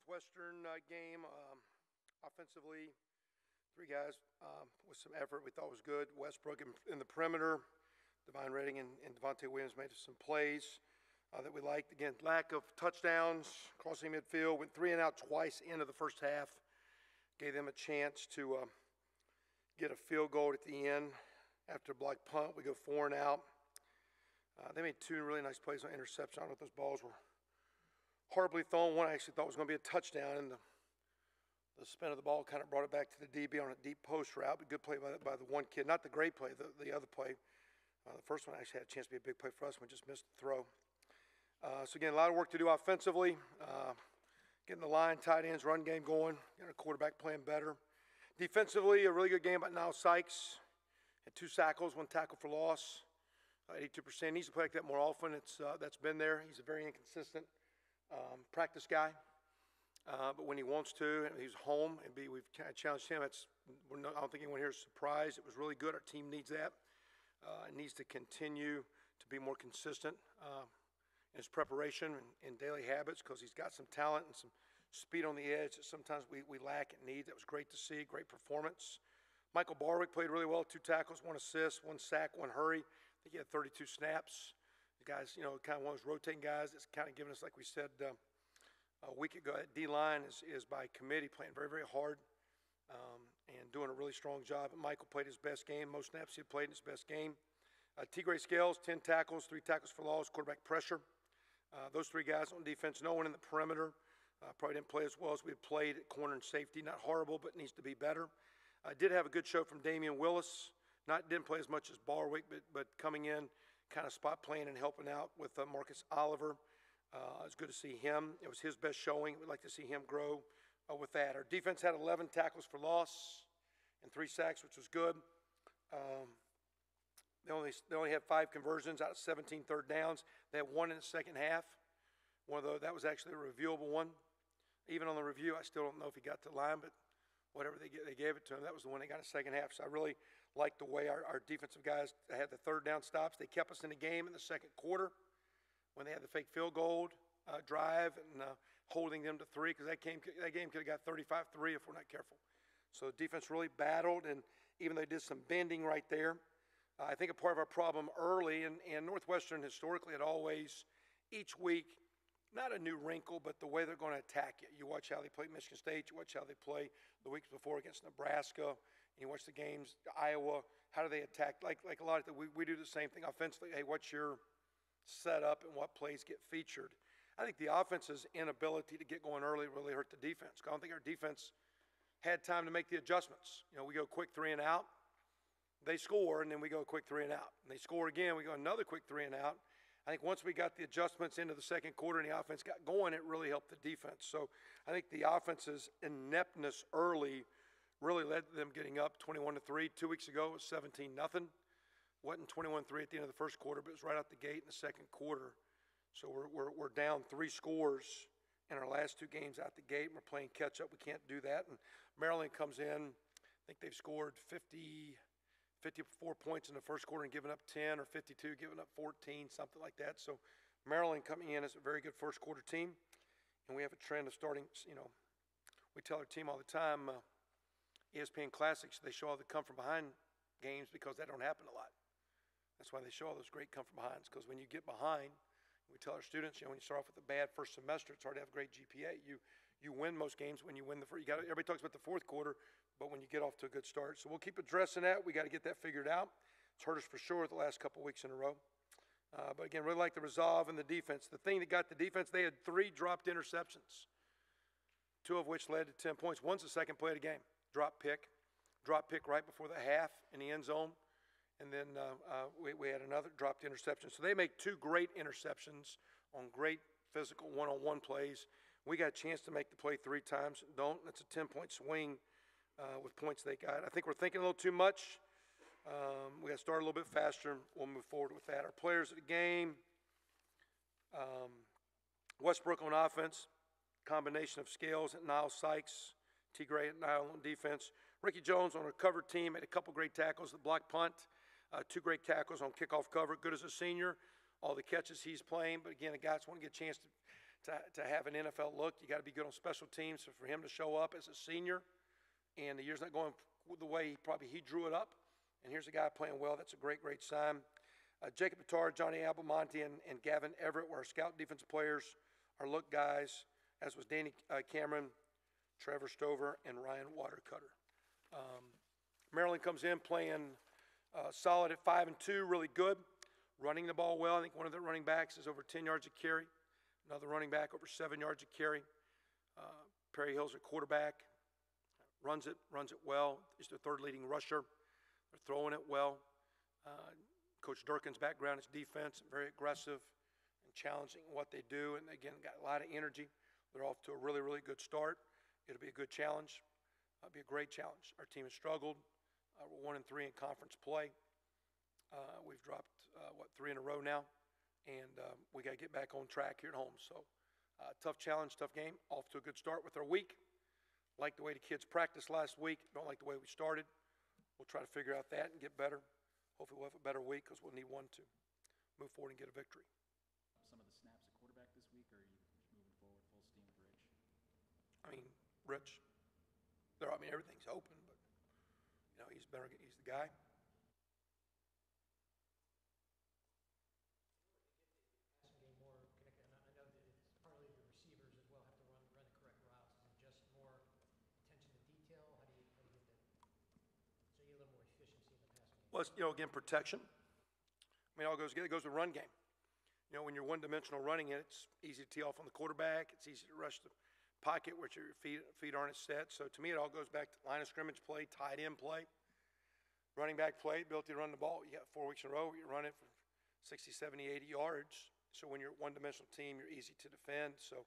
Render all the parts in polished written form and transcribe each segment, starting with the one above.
Northwestern game. Offensively, three guys with some effort we thought was good. Westbrook in the perimeter. Divine Redding and Devontae Williams made some plays that we liked. Again, lack of touchdowns, crossing midfield. Went 3 and out twice into the first half. Gave them a chance to get a field goal at the end. After a block punt, we go 4 and out. They made 2 really nice plays on interception. I don't know if those balls were horribly thrown. One I actually thought was going to be a touchdown, and the spin of the ball kind of brought it back to the DB on a deep post route. But good play by the one kid. Not the great play, the other play. The first one actually had a chance to be a big play for us. We just missed the throw. So again, a lot of work to do offensively. Getting the line, tight ends, run game going. Got our quarterback playing better. Defensively, a really good game by Niles Sykes. Had 2 tackles, 1 tackle for loss. 82%. Needs to play like that more often. That's been there. He's a very inconsistent practice guy. But when he wants to, and he's home, and we've kind of challenged him. I don't think anyone here is surprised. It was really good. Our team needs that. It needs to continue to be more consistent in his preparation and daily habits, because he's got some talent and some speed on the edge that sometimes we lack and need. That was great to see. Great performance. Michael Barwick played really well. 2 tackles, 1 assist, 1 sack, 1 hurry. I think he had 32 snaps. The guys, kind of one of those rotating guys that's kind of giving us, like we said a week ago, that D-line is by committee, playing very, very hard and doing a really strong job. And Michael played his best game. Most snaps he had played in his best game. T-Gray Scales, 10 tackles, 3 tackles for loss, quarterback pressure. Those 3 guys on defense. No one in the perimeter. Probably didn't play as well as we had played at corner and safety. Not horrible, but needs to be better. I did have a good show from Damian Willis. Didn't play as much as Barwick, but coming in, kind of spot playing and helping out with Marcus Oliver. It's good to see him. It was his best showing. We'd like to see him grow with that. Our defense had 11 tackles for loss and 3 sacks, which was good. They only had 5 conversions out of 17 third downs. They had 1 in the second half. One of those, that was actually a reviewable one. Even on the review, I still don't know if he got to the line, but whatever they gave it to him, that was the one they got in the second half. So I really liked the way our defensive guys had the third down stops. They kept us in the game in the second quarter when they had the fake field goal drive and holding them to 3, because that game could have got 35-3 if we're not careful. So the defense really battled, and even though they did some bending right there, I think a part of our problem early, and Northwestern historically had always, each week, not a new wrinkle, but the way they're going to attack you. You watch how they play Michigan State. You watch how they play the weeks before against Nebraska. And you watch the games, Iowa. How do they attack? Like a lot of we do the same thing offensively. Hey, what's your setup and what plays get featured? I think the offense's inability to get going early really hurt the defense. I don't think our defense had time to make the adjustments. We go quick 3 and out. They score, and then we go quick 3 and out. And they score again. We go another quick 3 and out. I think once we got the adjustments into the second quarter and the offense got going, it really helped the defense. So I think the offense's ineptness early really led to them getting up 21-3. 2 weeks ago, it was 17-0. Wasn't 21-3 at the end of the first quarter, but it was right out the gate in the second quarter. So we're down 3 scores in our last 2 games out the gate, and we're playing catch up. We can't do that. And Maryland comes in. I think they've scored 54 points in the first quarter and given up 10, or 52, giving up 14, something like that. So Maryland coming in as a very good first quarter team. And we have a trend of starting, we tell our team all the time, ESPN Classics, they show all the come from behind games because that don't happen a lot. That's why they show all those great come from behinds, because when you get behind, we tell our students, when you start off with a bad first semester, it's hard to have a great GPA. You win most games when you win the first. Everybody talks about the fourth quarter, but when you get off to a good start. So we'll keep addressing that. We got to get that figured out. It's hurt us for sure the last couple weeks in a row. But again, really like the resolve and the defense. The thing that got the defense, they had 3 dropped interceptions, 2 of which led to 10 points. One's the second play of the game. Drop pick right before the half in the end zone. And then we had another dropped interception. So they make 2 great interceptions on great physical one-on-one plays. We got a chance to make the play 3 times. Don't. That's a 10-point swing with points they got. I think we're thinking a little too much. We got to start a little bit faster. We'll move forward with that. Our players of the game, Westbrook on offense, combination of Scales at Niles Sykes, T-Gray at Niles on defense. Ricky Jones on a cover team made a couple great tackles, the block punt, 2 great tackles on kickoff cover. Good as a senior. All the catches he's playing, but again, the guys want to get a chance to have an NFL look, you got to be good on special teams. So for him to show up as a senior, and the year's not going the way he drew it up, and here's a guy playing well, that's a great sign. Jacob Pittard, Johnny Abelmonte, and Gavin Everett were our scout defensive players, our look guys, as was Danny Cameron, Trevor Stover, and Ryan Watercutter. Maryland comes in playing solid at 5-2, really good, running the ball well. I think one of the running backs is over 10 yards a carry. Another running back over 7 yards a carry. Perry Hill's a quarterback, runs it well. He's the third leading rusher. They're throwing it well. Coach Durkin's background is defense, very aggressive and challenging in what they do. And again, got a lot of energy. They're off to a really good start. It'll be a good challenge. It'll be a great challenge. Our team has struggled. We're 1-3 in conference play. We've dropped, 3 in a row now. And we got to get back on track here at home. So tough challenge, tough game. Off to a good start with our week. Like the way the kids practiced last week. Don't like the way we started. We'll try to figure out that and get better. Hopefully we'll have a better week because we'll need one to move forward and get a victory. Some of the snaps at quarterback this week, or are you moving forward full steam with Rich? I mean, Rich, everything's open, but, he's the guy. Passing game more connected, and I know that it's partly the receivers as well have to run the correct routes. Is it just more attention to detail? How do you get that? So you get a little more efficiency in the passing game. Well, again, protection. It all goes together. It goes with run game. When you're one-dimensional running it, it's easy to tee off on the quarterback. It's easy to rush the pocket where your feet aren't as set. So to me, it all goes back to line of scrimmage play, tight end play, running back play, ability to run the ball. You got 4 weeks in a row where you run it for 60, 70, 80 yards. So when you're a one-dimensional team, you're easy to defend. So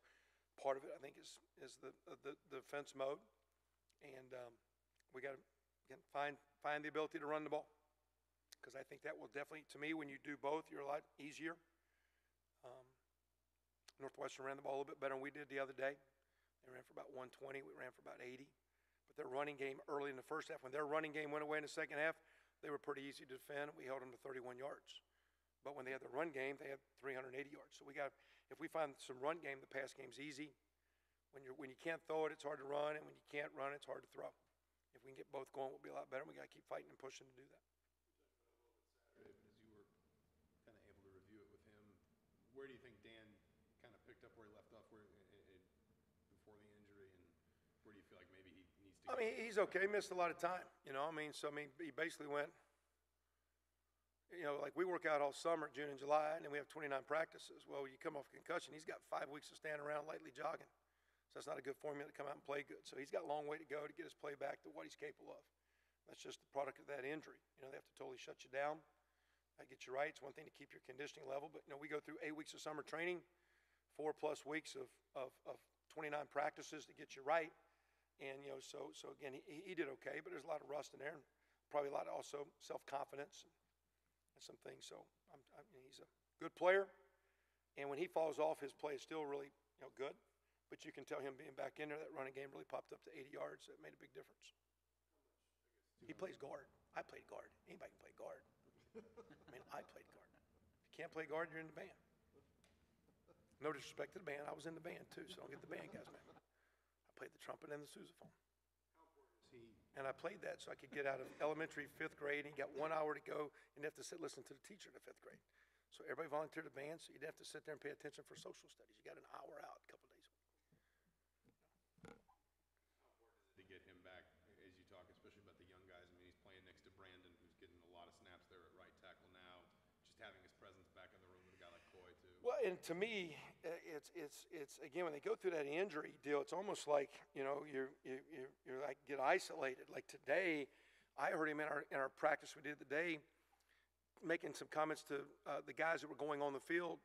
part of it, I think, is the defense mode. And we got to, again, find the ability to run the ball. Because I think that will definitely, to me, when you do both, you're a lot easier. Northwestern ran the ball a little bit better than we did the other day. They ran for about 120. We ran for about 80. But their running game early in the first half, when their running game went away in the second half, they were pretty easy to defend. We held them to 31 yards. But when they had the run game, they had 380 yards. So if we find some run game, the pass game's easy. When you can't throw it, it's hard to run. And when you can't run, it's hard to throw. If we can get both going, we'll be a lot better. We got to keep fighting and pushing to do that. Saturday, but as you were kind of able to review it with him, where do you think Dan kind of picked up where he left off before the injury, and where do you feel like maybe he needs to He's okay. He missed a lot of time, he basically went, like we work out all summer, June and July, and then we have 29 practices. Well, you come off concussion, he's got 5 weeks of standing around lightly jogging. So that's not a good formula to come out and play good. So he's got a long way to go to get his play back to what he's capable of. That's just the product of that injury. They have to totally shut you down. That gets you right. It's one thing to keep your conditioning level, but we go through 8 weeks of summer training, 4+ weeks of 29 practices to get you right. And, so again, he did okay, but there's a lot of rust in there, and probably a lot of also self-confidence and some things. So he's a good player, and when he falls off, his play is still really, good. But you can tell him being back in there, that running game really popped up to 80 yards. It made a big difference. He plays guard. I played guard. Anybody can play guard. I played guard. If you can't play guard, you're in the band. No disrespect to the band. I was in the band too, so don't get the band guys mad. I played the trumpet and the sousaphone. And I played that so I could get out of elementary 5th grade, and you got 1 hour to go, and you have to listen to the teacher in the 5th grade. So everybody volunteered to band, so you didn't have to sit there and pay attention for social studies. You got an hour out a couple of days a week. How important is it to get him back, as you talk, especially about the young guys? He's playing next to Brandon, who's getting a lot of snaps there at right tackle now. Just having his presence back in the room with a guy like Coy, too. Well, and to me, it's again, when they go through that injury deal, it's almost like, you're like get isolated. Like today, I heard him in our practice we did today, making some comments to the guys that were going on the field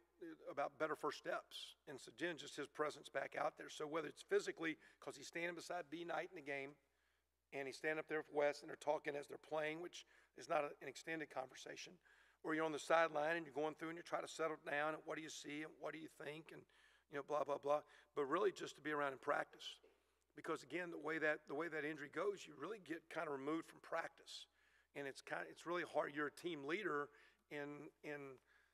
about better first steps. And so, again, just his presence back out there. So whether it's physically, because he's standing beside B. Knight in the game, and he's standing up there with Wes, and they're talking as they're playing, which is not an extended conversation, or you're on the sideline and you're going through and you try to settle down and what do you see and what do you think and, blah, blah, blah. But really just to be around in practice. Because, again, the way that injury goes, you really get kind of removed from practice. And it's really hard. You're a team leader in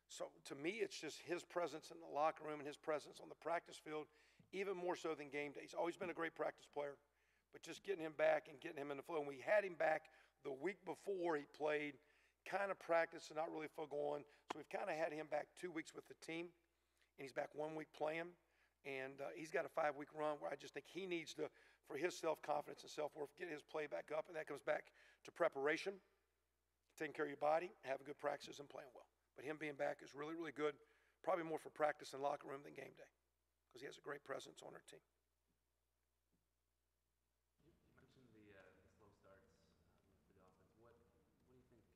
So to me, it's just his presence in the locker room and his presence on the practice field, even more so than game day. He's always been a great practice player, but just getting him back and getting him in the flow. And we had him back the week before he played, kind of practice and not really full going. So we've kind of had him back 2 weeks with the team, and he's back 1 week playing. And he's got a 5-week run where I just think he needs to, for his self-confidence and self-worth, get his play back up. And that comes back to preparation, taking care of your body, having good practices, and playing well. But him being back is really, really good, probably more for practice and locker room than game day, because he has a great presence on our team. You mentioned the slow starts for the offense. What do you think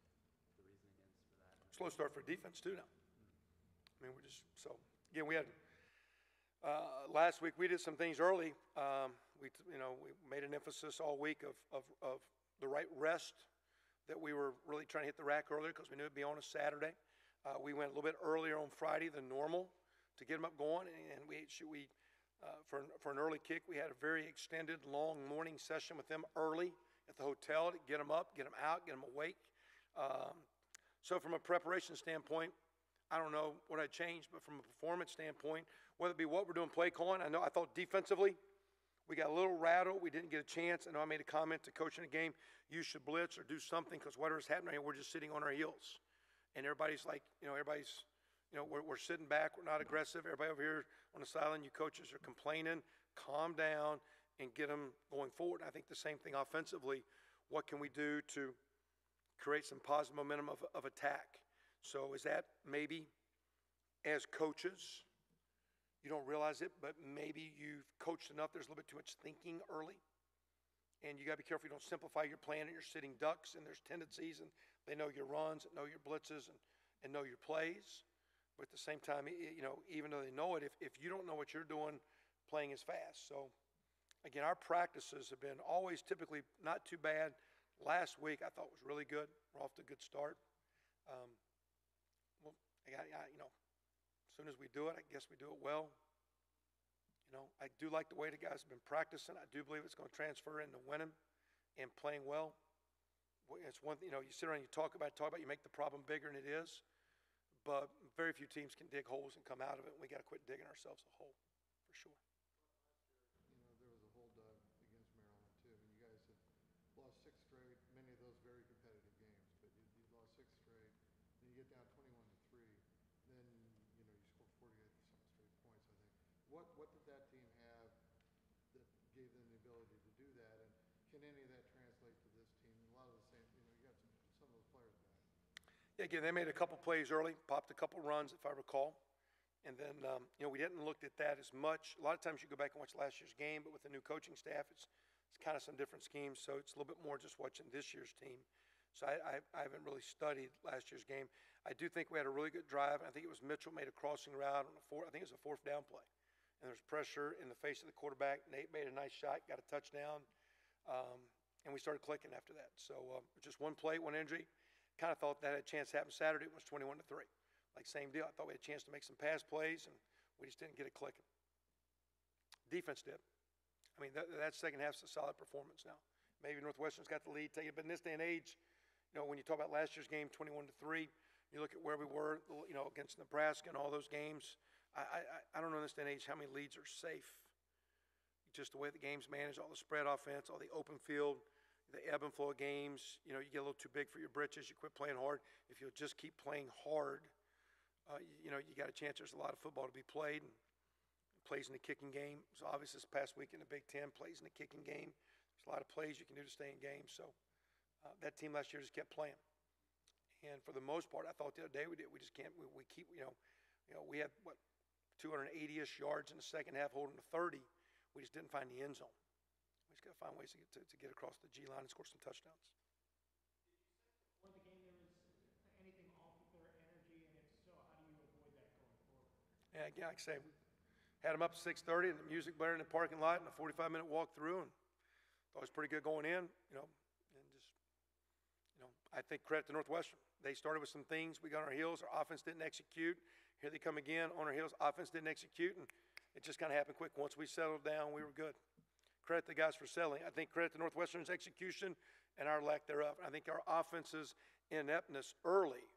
the reasoning is for that? Slow start for defense too now. I mean, again, we had, last week we did some things early. We made an emphasis all week of the right rest, that we were really trying to hit the rack earlier because we knew it'd be on a Saturday. We went a little bit earlier on Friday than normal to get them up going, and for an early kick, we had a very extended, long morning session with them early at the hotel to get them up, get them out, get them awake. So from a preparation standpoint, I don't know what I changed, but from a performance standpoint, whether it be what we're doing play calling, I thought defensively, we got a little rattled. We didn't get a chance. I know I made a comment to coach in the game, you should blitz or do something because whatever's happening here, we're just sitting on our heels. And everybody's like, we're sitting back. We're not aggressive. Everybody over here on the sideline, you coaches are complaining. Calm down and get them going forward. And I think the same thing offensively. What can we do to create some positive momentum of attack? So is that maybe as coaches, you don't realize it, but maybe you've coached enough. There's a little bit too much thinking early. And you got to be careful you don't simplify your plan and you're sitting ducks, and there's tendencies, and they know your runs, and know your blitzes, and know your plays. But at the same time, even though they know it, if you don't know what you're doing, playing is fast. So, again, our practices have been always typically not too bad. Last week I thought was really good. We're off to a good start. As soon as we do it, I guess we do it well. I do like the way the guys have been practicing. I do believe it's going to transfer into winning and playing well. It's one thing, you sit around and you talk about it, you make the problem bigger than it is. But very few teams can dig holes and come out of it. And we got to quit digging ourselves a hole, for sure. There was a hold against Maryland too, and you guys had lost 6 straight, many of those very competitive games. But you lost 6 straight, then you get down 21-3, then you score 48 some straight points. I think. What did that team have that gave them the ability to do that, and can any of that translate to this team? A lot of the same, you got some of those players back. Yeah, again, they made a couple plays early, popped a couple runs, if I recall. And then, we didn't look at that as much. A lot of times you go back and watch last year's game, but with the new coaching staff, it's kind of some different schemes. So it's a little bit more just watching this year's team. So I haven't really studied last year's game. I do think we had a really good drive. I think it was Mitchell made a crossing route on I think it was a 4th down play. And there's pressure in the face of the quarterback. Nate made a nice shot, got a touchdown. And we started clicking after that. So just one play, one injury. Kind of thought that had a chance to happen Saturday. It was 21-3. Like same deal. I thought we had a chance to make some pass plays, and we just didn't get it clicking. Defense did. I mean, that second half's a solid performance now. Maybe Northwestern's got the lead, but in this day and age, when you talk about last year's game, 21-3, you look at where we were, against Nebraska and all those games. I don't know in this day and age how many leads are safe. Just the way the game's managed, all the spread offense, all the open field, the ebb and flow of games. You get a little too big for your britches. You quit playing hard. If you'll just keep playing hard, you got a chance. There's a lot of football to be played. And plays in the kicking game. It was obvious this past week in the Big Ten. Plays in the kicking game. There's a lot of plays you can do to stay in games. So that team last year just kept playing. And for the most part, I thought the other day we did. We just can't. We keep. We had 280-ish yards in the second half, holding to 30. We just didn't find the end zone. We just got to find ways to get across the G line and score some touchdowns. Before the game, there was anything off with their energy, and if so, how do you avoid that going forward? Yeah, again, like I say, we had them up at 6:30, and the music blaring in the parking lot, and a 45-minute walk through, and thought it was pretty good going in, and just, I think credit to Northwestern. They started with some things. We got on our heels. Our offense didn't execute. Here they come again on our heels. Offense didn't execute, and it just kind of happened quick. Once we settled down, we were good. Credit the guys for settling. I think credit to Northwestern's execution and our lack thereof. I think our offense's ineptness early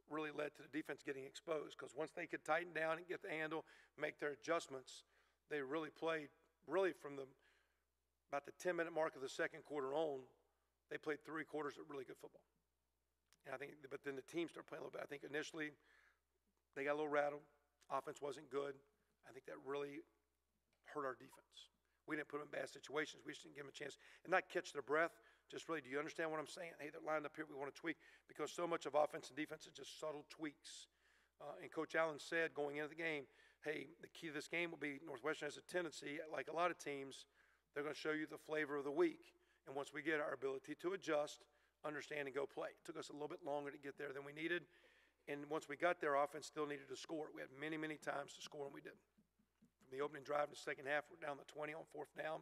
really led to the defense getting exposed, because once they could tighten down and get the handle, make their adjustments, they really played, really from about the 10-minute mark of the second quarter on, they played 3 quarters of really good football. And I think, but then the team started playing a little bit. I think initially they got a little rattled. Offense wasn't good. I think that really hurt our defense. We didn't put them in bad situations. We just didn't give them a chance and not catch their breath. Just really, do you understand what I'm saying? Hey, they're lined up here. We want to tweak, because so much of offense and defense is just subtle tweaks. And Coach Allen said going into the game, hey, the key to this game will be Northwestern has a tendency, like a lot of teams, they're going to show you the flavor of the week. And once we get our ability to adjust, understand, and go play. It took us a little bit longer to get there than we needed. And once we got there, offense still needed to score. We had many, many times to score, and we didn't. From the opening drive in the second half, we're down to 20 on 4th down.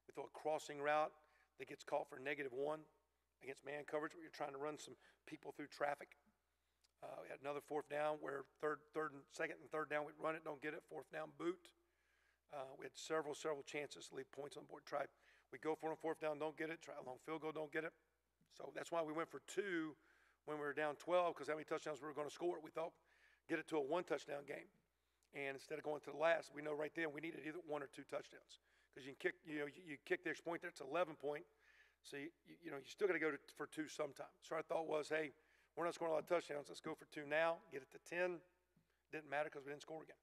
We throw a crossing route that gets called for -1 against man coverage, where you're trying to run some people through traffic. We had another 4th down where second and third down, we'd run it, don't get it, 4th down boot. We had several chances to leave points on the board. We go for it on 4th down, don't get it. Try a long field goal, don't get it. So that's why we went for 2 when we were down 12, because how many touchdowns we were going to score. We thought get it to a 1-touchdown game. And instead of going to the last, we know right then we needed either 1 or 2 touchdowns, because you can kick, you kick the extra point there, it's 11 point. So you still got to go for 2 sometime. So our thought was, hey, we're not scoring a lot of touchdowns. Let's go for 2 now, get it to 10. Didn't matter because we didn't score again.